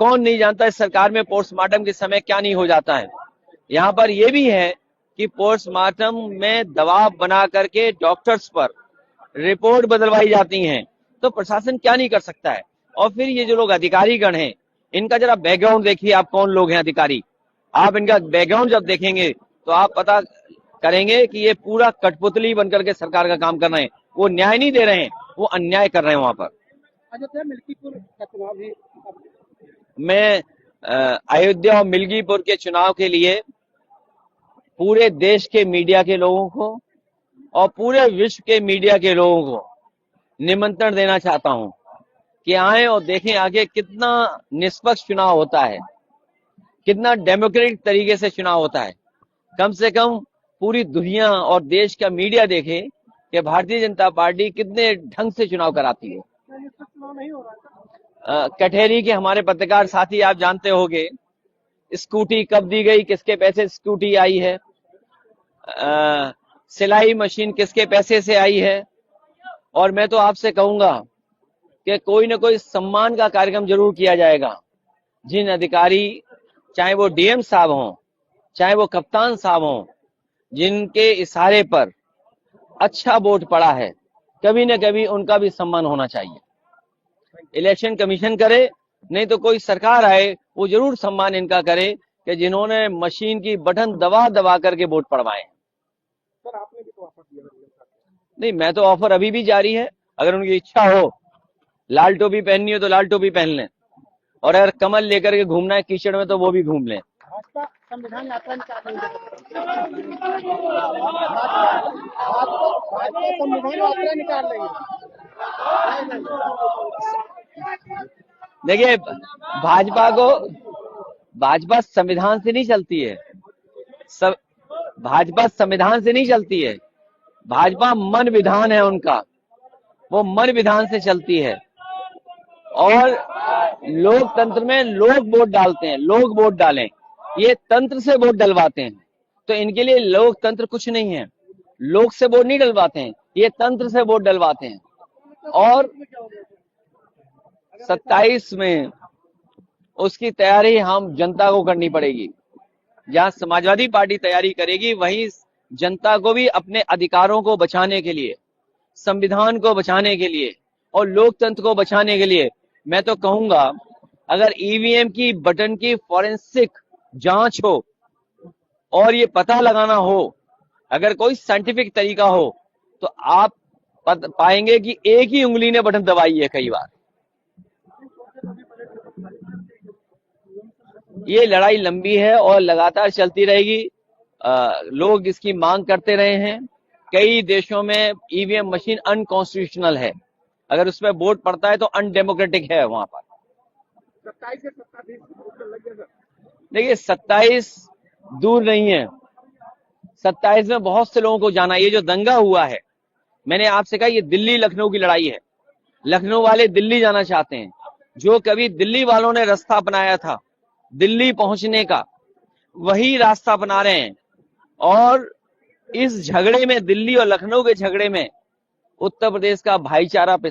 कौन नहीं जानता इस सरकार में पोस्टमार्टम के समय क्या नहीं हो जाता है। यहाँ पर यह भी है कि पोस्टमार्टम में दबाव बना करके डॉक्टर्स पर रिपोर्ट बदलवाई जाती हैं, तो प्रशासन क्या नहीं कर सकता है। और फिर ये जो लोग अधिकारीगण हैं, इनका जरा बैकग्राउंड देखिए, आप कौन लोग हैं अधिकारी। आप इनका बैकग्राउंड जब देखेंगे तो आप पता करेंगे कि ये पूरा कठपुतली बनकर के सरकार का काम कर रहे हैं। वो न्याय नहीं दे रहे हैं, वो अन्याय कर रहे हैं वहां पर। अयोध्या मिल्कीपुर का चुनाव भी मैं अयोध्या और मिल्कीपुर के चुनाव के लिए पूरे देश के मीडिया के लोगों को और पूरे विश्व के मीडिया के लोगों को निमंत्रण देना चाहता हूं कि आए और देखें आगे कितना निष्पक्ष चुनाव होता है, कितना डेमोक्रेटिक तरीके से चुनाव होता है। कम से कम पूरी दुनिया और देश का मीडिया देखे कि भारतीय जनता पार्टी कितने ढंग से चुनाव कराती है। चुनाव नहीं हो रहा है। कटहरी के हमारे पत्रकार साथी आप जानते होंगे, स्कूटी कब दी गई, किसके पैसे स्कूटी आई है, सिलाई मशीन किसके पैसे से आई है। और मैं तो आपसे कहूंगा कि कोई ना कोई सम्मान का कार्यक्रम जरूर किया जाएगा। जिन अधिकारी, चाहे वो डीएम साहब हों, चाहे वो कप्तान साहब हों, जिनके इशारे पर अच्छा वोट पड़ा है, कभी न कभी उनका भी सम्मान होना चाहिए। इलेक्शन कमीशन करे, नहीं तो कोई सरकार आए, वो जरूर सम्मान इनका करे कि जिन्होंने मशीन की बटन दबा दबा करके वोट पड़वाए। सर आपने भी तो ऑफर दिया है। नहीं, मैं तो ऑफर अभी भी जारी है। अगर उनकी इच्छा हो, लाल टोपी पहननी हो तो लाल टोपी पहन लें, और अगर कमल लेकर के घूमना है कीचड़ में तो वो भी घूम लें। भाजपा संविधान यात्रा निकाल रही है। भाजपा संविधान यात्रा निकाल रही है। देखिए, भाजपा संविधान से नहीं चलती है। भाजपा संविधान से नहीं चलती है। भाजपा मन विधान है उनका, वो मन विधान से चलती है। और लोकतंत्र में लोग वोट डालते हैं, लोग वोट डालें, ये तंत्र से वोट डलवाते हैं। तो इनके लिए लोकतंत्र कुछ नहीं है, लोग से वोट नहीं डलवाते हैं, ये तंत्र से वोट डलवाते हैं। और 27 में उसकी तैयारी हम जनता को करनी पड़ेगी। जहां समाजवादी पार्टी तैयारी करेगी, वहीं जनता को भी अपने अधिकारों को बचाने के लिए, संविधान को बचाने के लिए और लोकतंत्र को बचाने के लिए, मैं तो कहूंगा अगर ईवीएम की बटन की फॉरेंसिक जांच हो और ये पता लगाना हो, अगर कोई साइंटिफिक तरीका हो, तो आप पाएंगे कि एक ही उंगली ने बटन दबाई है कई बार। ये लड़ाई लंबी है और लगातार चलती रहेगी। लोग इसकी मांग करते रहे हैं। कई देशों में ईवीएम मशीन अनकॉन्स्टिट्यूशनल है, अगर उसमें वोट पड़ता है तो अनडेमोक्रेटिक है वहां पर। 27 से 27 देखिए, 27 दूर नहीं है, 27 में बहुत से लोगों को जाना। ये जो दंगा हुआ है, मैंने आपसे कहा ये दिल्ली लखनऊ की लड़ाई है। लखनऊ वाले दिल्ली जाना चाहते हैं। जो कभी दिल्ली वालों ने रास्ता अपनाया था दिल्ली पहुंचने का, वही रास्ता अपना रहे हैं। और इस झगड़े में, दिल्ली और लखनऊ के झगड़े में, उत्तर प्रदेश का भाईचारा पे